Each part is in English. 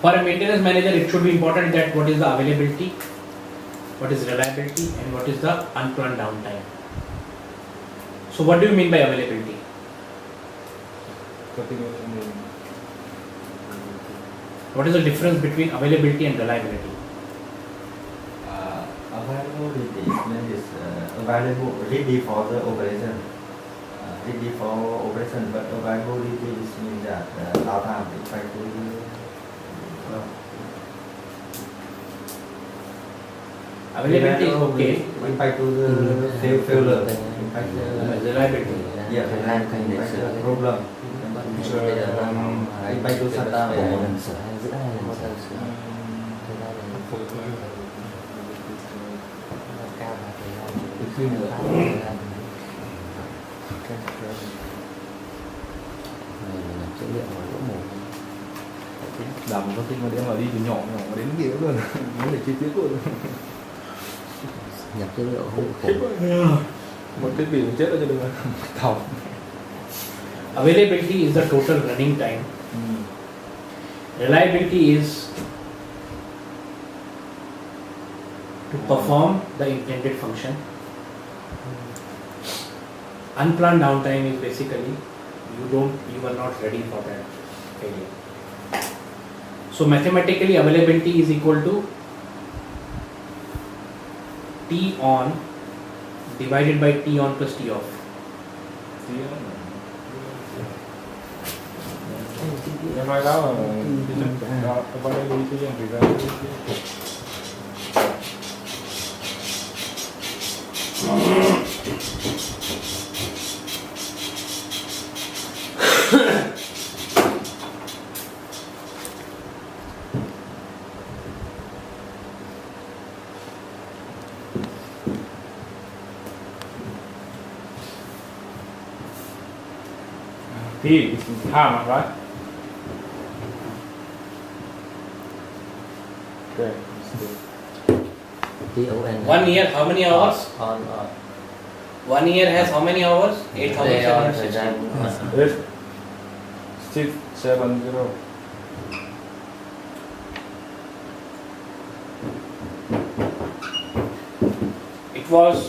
For a maintenance manager, it should be important that what is the availability, what is reliability, and what is the unplanned downtime. So what do you mean by availability? What is the difference between availability and reliability? Availability means available ready for the operation. Ready for operation, but availability means that downtime is try to Availability is okay. Impact to the failure. Reliability. Yeah, reliability problem. Impact to shutdown. Làm có tin mà đến mà đi từ nhỏ nhỏ mà đến kia luôn, muốn để chi tiết luôn. Nhập dữ liệu không khổ. Một thiết bị chết ở trên đường thòng. Availability is the total running time. Reliability is to perform the intended function. Unplanned downtime is basically you are not ready for that failure. So mathematically availability is equal to T on divided by T on plus T off. Em nói đó là qua đây đi cái gì ra. T is time, right? Okay. 1 year, how many hours? On 1 year has how many hours? 8,760. 670.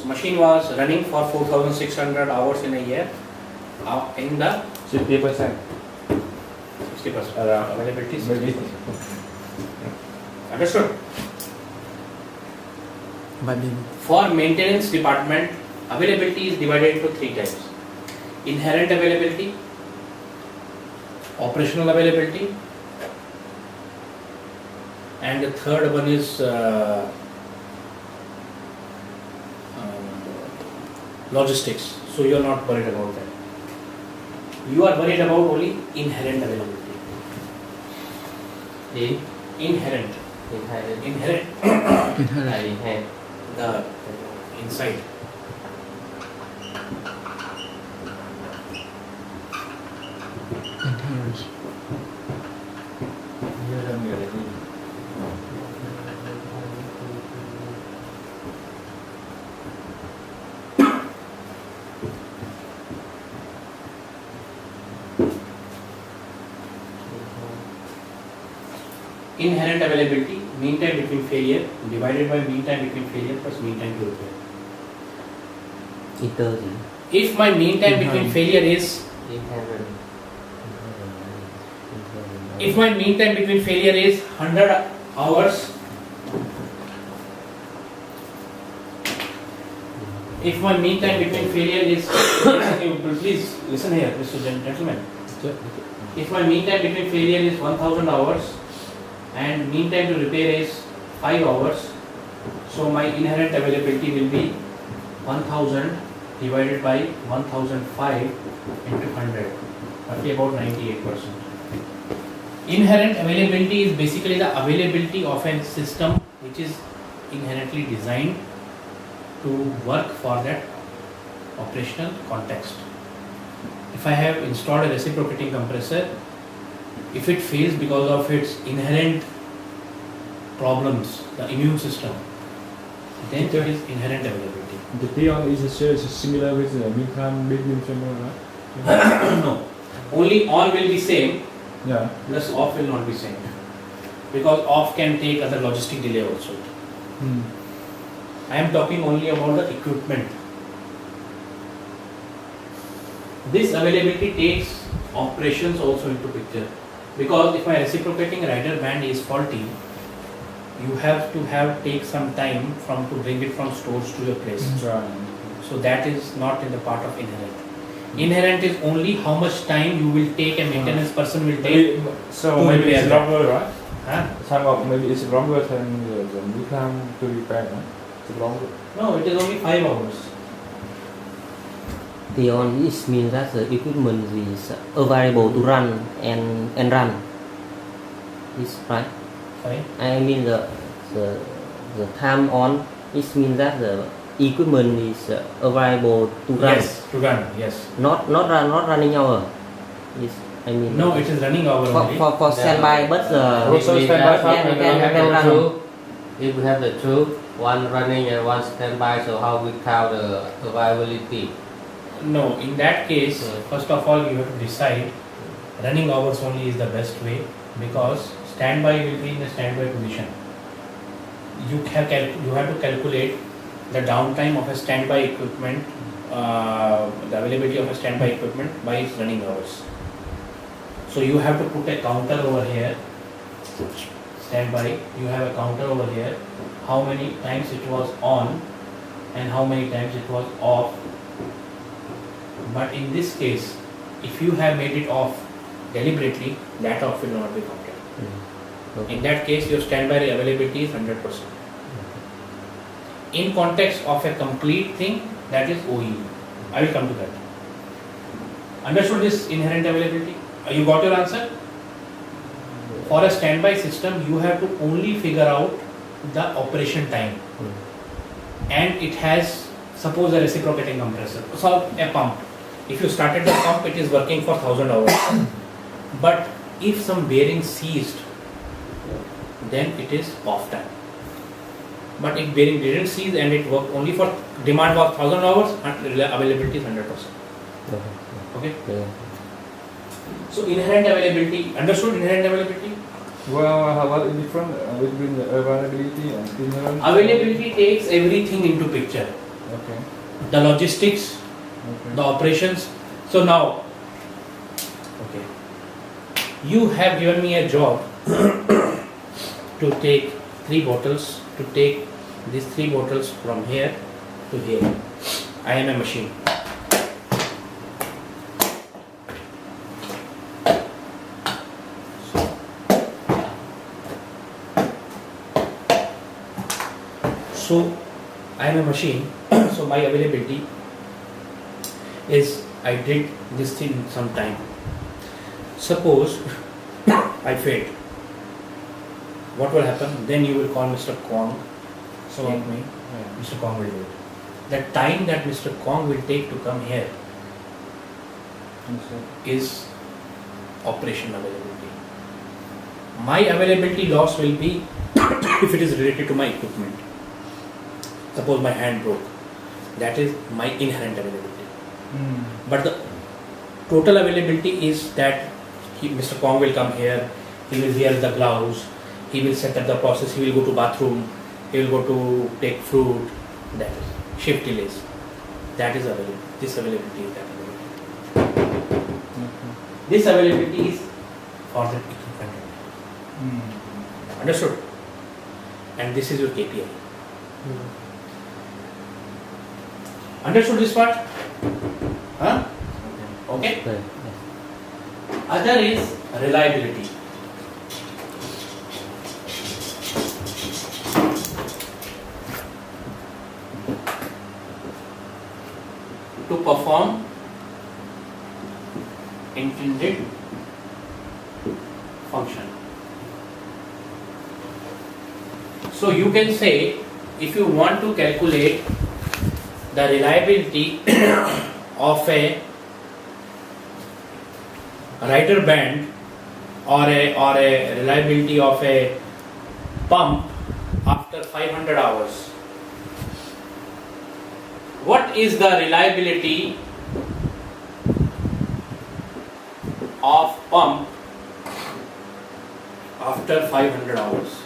Machine was running for 4,600 hours in a year. In the 60%. 60%. Availability. Maybe. Understood? For maintenance department, availability is divided into 3 types: inherent availability, operational availability, and the third one is logistics. So you are not worried about that. You are worried about only inherent availability. Inherent. The inside. Inherent availability, mean time between failure divided by mean time between failure plus mean time to repair. If my mean time between failure is if my mean time between failure is 100 hours, if my mean time between failure is please listen here, Mr. Gentleman. If my mean time between failure is 1000 hours and mean time to repair is 5 hours, so my inherent availability will be 1000 divided by 1005 into 100, roughly about 98%. Inherent availability is basically the availability of a system which is inherently designed to work for that operational context. If I have installed a reciprocating compressor, if it fails because of its inherent problems, the immune system, then it is inherent availability. The T-on is similar with the mean-time between failure, right? No, only on will be same, Yeah. plus off will not be same. because off can take other logistic delay also. Hmm. I am talking only about the equipment. This availability takes operations also into picture, because if my reciprocating rider band is faulty, you have to take some time to bring it from stores to your place. Right. So that is not in the part of inherent. Inherent is only how much time you will take, a maintenance person will take. So to maybe repair it's that. longer, right? Huh? Some of maybe it's longer than the lead time to repair, right? It's longer. No, it is only 5 hours. The on it means that the equipment is available to run and run. Is right. Sorry? I mean the time on it means that the equipment is available to run. Yes, to run. Yes. Not running hour. Is I mean No, it is running hour only. for standby, but Also standby time can run. If we have the two, one running and one standby, so how we count the availability? No, in that case, first of all, you have to decide running hours only is the best way, because standby will be in the standby position. You have to calculate the downtime of a standby equipment, the availability of a standby equipment by its running hours. So you have to put a counter over here, standby, you have a counter over here, how many times it was on and how many times it was off. But in this case, if you have made it off deliberately, that off will not be counted. In that case, your standby availability is 100%. In context of a complete thing, that is OE. I will come to that. Understood this inherent availability? You got your answer? For a standby system, you have to only figure out the operation time. And it has, suppose a reciprocating compressor, so a pump. If you started the pump, it is working for 1000 hours. But if some bearing seized, then it is off time. But if bearing didn't seize and it worked only for demand was 1000 hours, and availability is 100%. Okay? Yeah. So inherent availability, understood inherent availability? Well, how about the difference between the availability and inherent? Availability takes everything into picture. Okay. The logistics, the operations. So now, okay, you have given me a job to take 3 bottles, to take these 3 bottles from here to here. I am a machine. So I am a machine, so my availability is I did this thing sometime. Suppose I failed. What will happen? Then you will call Mr. Kong. So like me, Mr. Kong will do it. The time that Mr. Kong will take to come here is operation availability. My availability loss will be if it is related to my equipment. Suppose my hand broke. That is my inherent availability. But the total availability is that Mr. Kong will come here, he will wear the gloves, he will set up the process, he will go to bathroom, he will go to take fruit. That is shift delays. That is available. This availability is that availability. This availability is for the equipment. Understood? And this is your KPI. Understood this part? Huh? Okay. Okay. Other is reliability. To perform intended function. So you can say, if you want to calculate the reliability of a rider band or a reliability of a pump after 500 hours, what is the reliability of pump after 500 hours.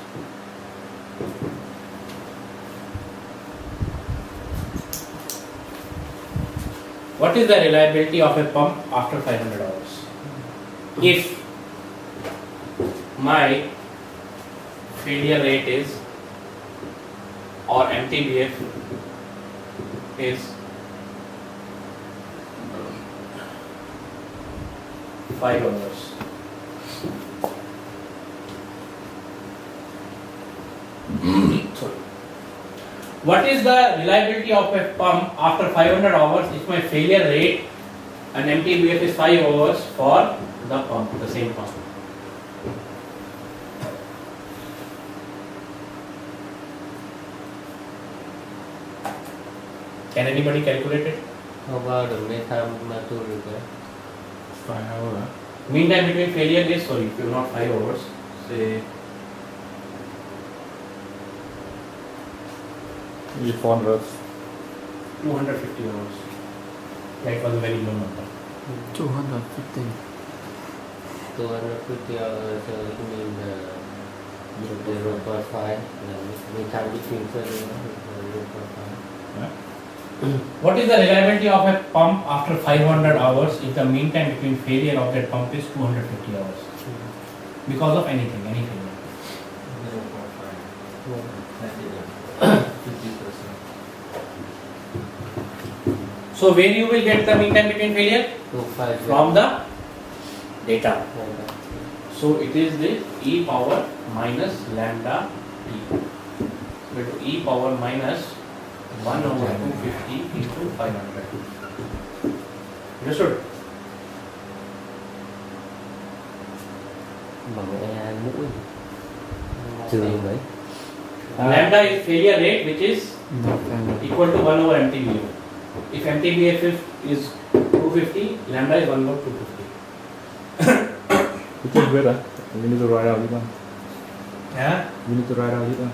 What is the reliability of a pump after 500 hours? If my failure rate is, or MTBF is 5 hours. Sorry. What is the reliability of a pump after 500 hours if my failure rate and MTBF is 5 hours for the pump, the same pump? Can anybody calculate it? How about the meantime to repair? 5 hours. Mean time between failure is, sorry, if you're not 5 hours, say Maybe 400. 250 hours. That was a very low number. 250. 250 hours, so it means 0.5. Meantime between 30 0.5. What is the reliability of a pump after 500 hours if the mean time between failure of that pump is 250 hours? Because of anything, any failure. 0.5. 50%. So where you will get the mean time between failure? 2.5. From the data. So it is the e power minus lambda t. Equal to e power minus 1 over 250 into 500. Understood? Bằng E mũi trường đấy. Lambda is failure rate, which is equal to 1 over MTBF. If MTBF is 250, lambda is 1 over 250. You can wait. You need to write out this one. Yeah? You need to write out this one.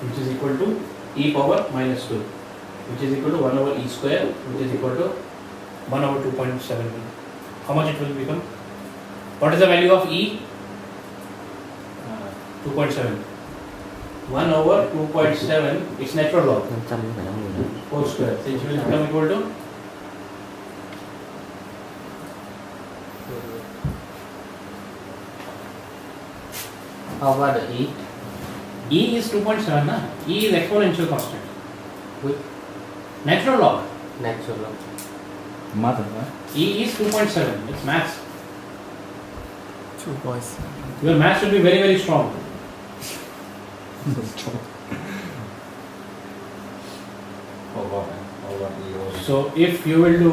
Which is equal to e power minus 2, which is equal to 1 over e square, which is equal to 1 over 2.7. How much it will become? What is the value of e? 2.7. 1 over 2.7, it's natural log, 550.000. whole square. So it will become equal to How about the E? e is 2.7, na? E is exponential constant. Which Natural log. natural log? Math, right? E is 2.7, it's maths. 2.7. Your maths should be very, very strong. So if you will do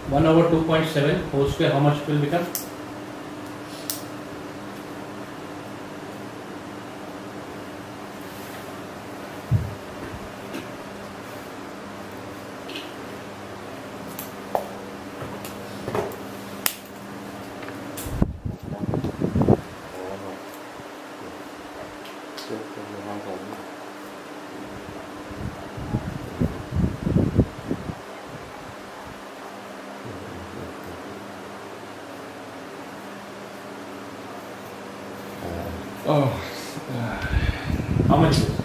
1 over 2.7 whole square, how much it will become? Oh. How much is it? I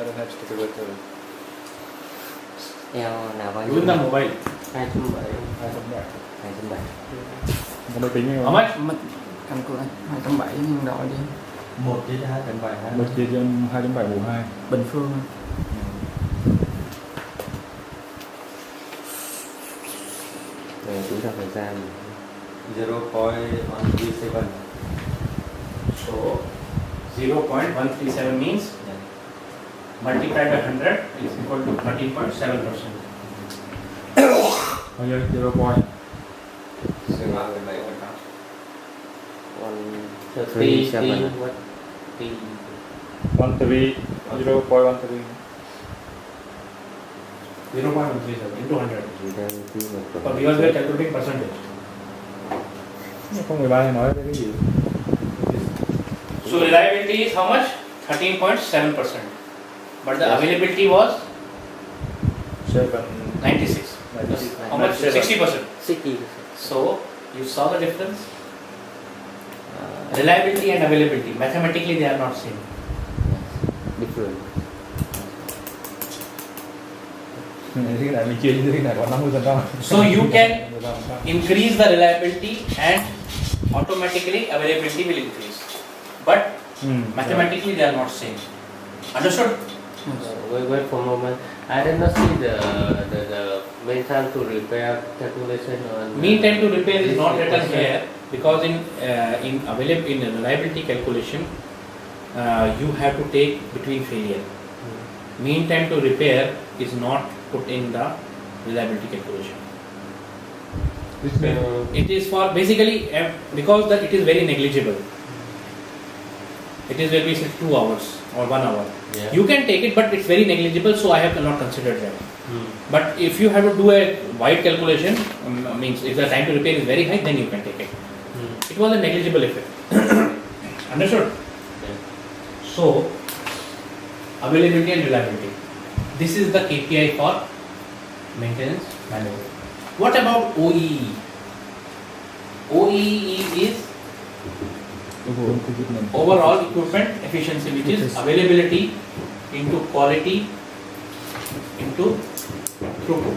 don't have to take a look at it. Eo nào bao Do in the nhiêu? mobile. 270. 270. Có máy tính How không? much? Mình căn cứ 270 nhân đội đi. 1 chia cho 2/7 ha. 1 chia cho 2.7 mũ 2. Bình phương. Rồi tính ra thời gian 0.137. So 0.137 means Yeah. multiplied by 100 is equal to 13.7%. Bao nhiêu? 0 point. 137. What? T. 13. 0.13. 0.137 into 100. Thì đang quy một But tuần. because we are calculating percentage. Không 13 thì nói cái gì? So reliability is how much? 13.7%. But the availability was 96. 96. How much? 60%. 60%. So you saw the difference. Reliability and availability. Mathematically, they are not same. Different. Cái này mình chia như thế này có 50%. So you can increase the reliability and automatically availability will increase. But mathematically, they are not same. Understood? Wait for a moment. I did not see the mean time to repair calculation on. Mean time to repair is not written here because in reliability calculation, you have to take between failure. Mean time to repair is not put in the reliability calculation. This means It is for basically because it is very negligible. It is maybe 2 hours or 1 hour. Yeah. You can take it, but it's very negligible, so I have not considered that. But if you have to do a wide calculation, means if the time to repair is very high, then you can take it. It was a negligible effect. Understood? Yeah. So, availability and reliability. This is the KPI for maintenance manual. What about OEE? OEE is overall equipment efficiency, which is availability into quality into throughput.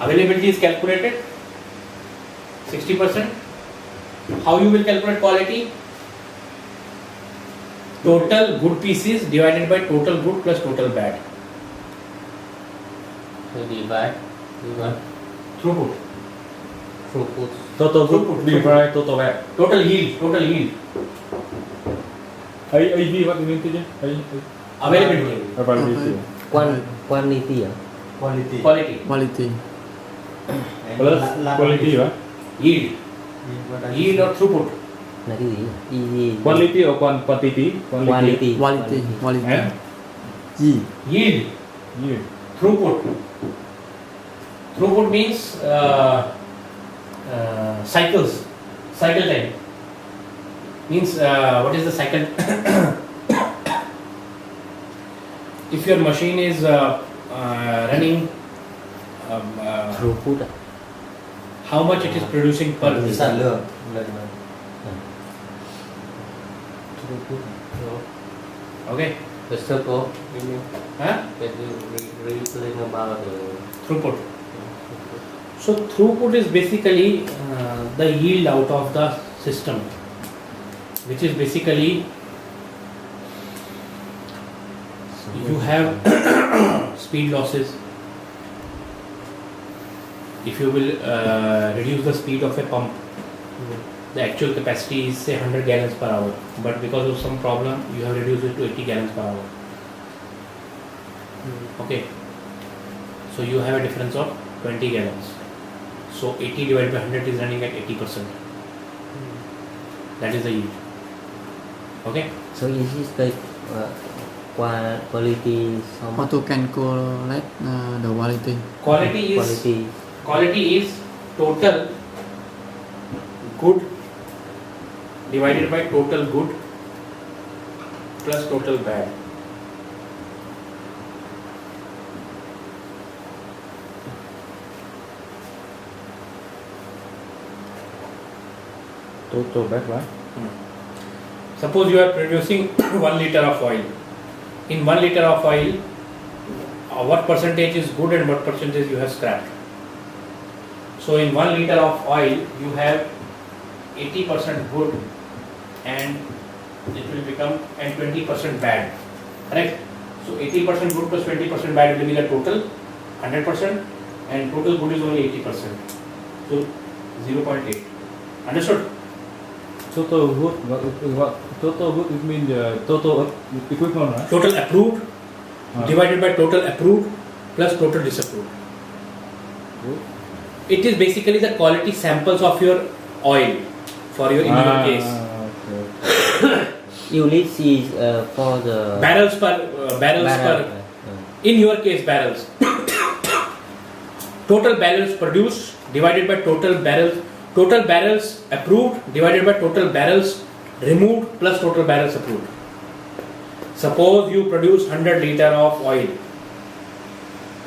Availability is calculated 60%. How you will calculate quality? Total good pieces divided by total good plus total bad. So divide Throughput. throughput. total good divide total bad. Total yield. Total yield. AV what do you mean teacher? Availability. Availability. Quantity à? Quality. Quality. Quality. And Plus quality hả? Yield. Yield or throughput. Là cái gì? Easy. Quality or quantity? Quality. Quality. Quality. And Gì? Yield. yield. Throughput. Throughput means cycles. Cycle time. Means what is the cycle? If your machine is running, Throughput à? how much it is producing per sản lượng lợi nhuận. Throughput. Okay. The circle. You mean? Huh? Can you read about the Throughput. So throughput is basically the yield out of the system, which is basically you have speed losses. If you will reduce the speed of a pump, the actual capacity is say 100 gallons per hour, but because of some problem you have reduced it to 80 gallons per hour. Okay, so you have a difference of 20 gallons. So 80 divided by 100 is running at 80%. That is the yield. Okay. So is this the quality how How much? to calculate the quality? Quality is total good divided by total good plus total bad. Total bad right? Suppose you are producing 1 liter of oil. In 1 liter of oil, what percentage is good and what percentage you have scrapped? So in 1 liter of oil, you have 80% good and it will become and 20% bad. Correct? So 80% good plus 20% bad will be the total 100% and total good is only 80%. So 0.8. Understood? Total good what total good it means total equipment right? Total approved divided by total approved plus total disapproved. It is basically the quality samples of your oil for your in your case. Okay. Units is for the Barrels per in your case barrels. Total barrels produced divided by total barrels approved divided by total barrels removed plus total barrels approved. Suppose you produce 100 liter of oil.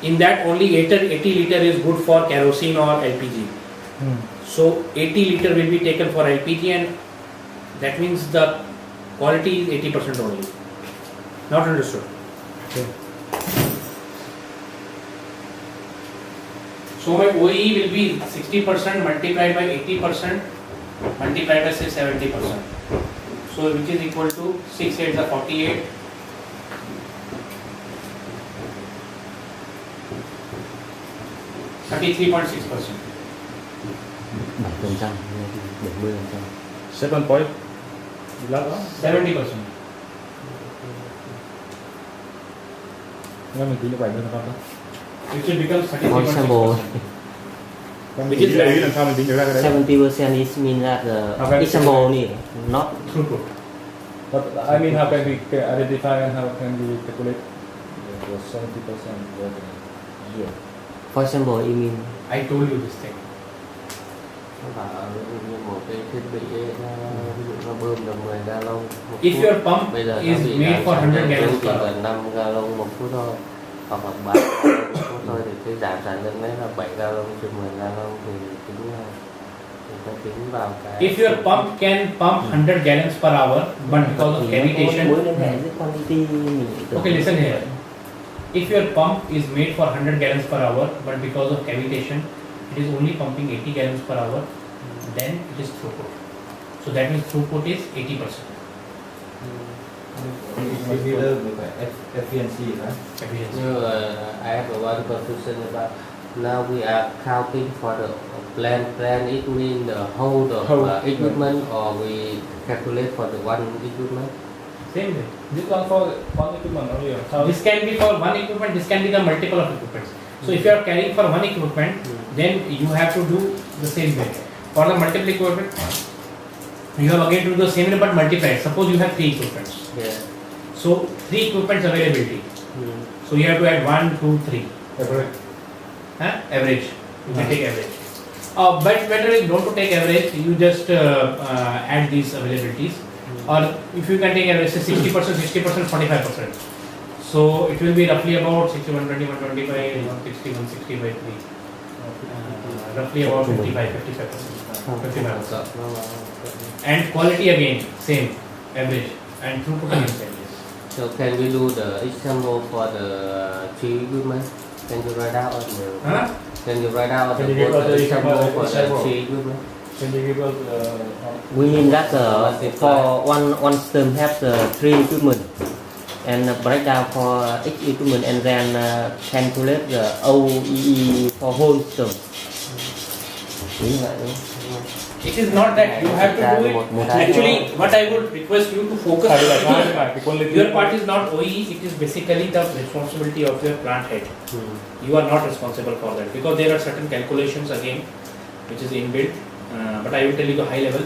In that only 80 liter is good for kerosene or LPG. So 80 liter will be taken for LPG, and that means the quality is 80% only. Not understood. Okay. So my OE will be 60% multiplied by 80% multiplied by say 70%. So which is equal to 6 8 is 48. 33.6%. 7%, 70%. 7 point là đó 70%. nên mình tính được 70% đó. Which will become For example, 33.6%. Còn Which mình is tính right. làm sao mình tính được ra cái đấy? 70% is mean that Okay. the example ni not Throughput. But I mean, how can we identify and how can we calculate the 70% of the year? for example you mean I told you this thing. Nó bảo như một cái thiết bị ấy, ví dụ nó bơm được 10 gallon một If phút. your pump Bây giờ nó is bị made giảm for sản 100 lượng gallons chỉ per hour. cần 5 gallon một phút thôi, hoặc là 3 gallon một phút thôi, thì cái giảm sản lượng đấy là 7 gallon trừ 10 gallon thì tính người ta tính vào cái. If your pump can pump 100 gallons per hour, but because of thì nó có cavitation. mối liên hệ với quantity mình tưởng. Okay, listen here. If your pump is made for 100 gallons per hour, but because of cavitation, it is only pumping 80 gallons per hour, then it is throughput. So that means throughput is 80%. Similar with efficiency, right? Efficiency. Như I have one confusion about now we are counting for the plan it mean the whole of Whole, equipment, or we calculate for the one equipment. Same way. This one for one equipment only. So This can be for one equipment, this can be the multiple of equipments. So if you are carrying for one equipment, then you have to do the same way. For the multiple equipment, you have again to do the same way but multiply. Suppose you have 3 equipments. Yeah. So 3 equipments availability. So you have to add 1, 2, 3. average. Average. You can take average. But better is not to take average. You just add these availabilities. Or if you can take average, say 60%, 60%, 45%. So it will be roughly about 61, 21, 25, 160, 160 by 3. Roughly about 55, 55%. 55%. And quality again, same, average. And throughput again, same. So can we do the example for the 3 equipment? Can you write out on the? Huh? Can you write out Can the you give us the example for the example? 3 equipment? Can you give us We mean that for one system has 3 equipment and break down for each equipment and then calculate the OEE for whole system. Đúng vậy đúng không? It is not that you have to do it. Actually, what I would request you to focus on, your part is not OE, it is basically the responsibility of your plant head. You are not responsible for that because there are certain calculations again which is inbuilt. But I will tell you the high level.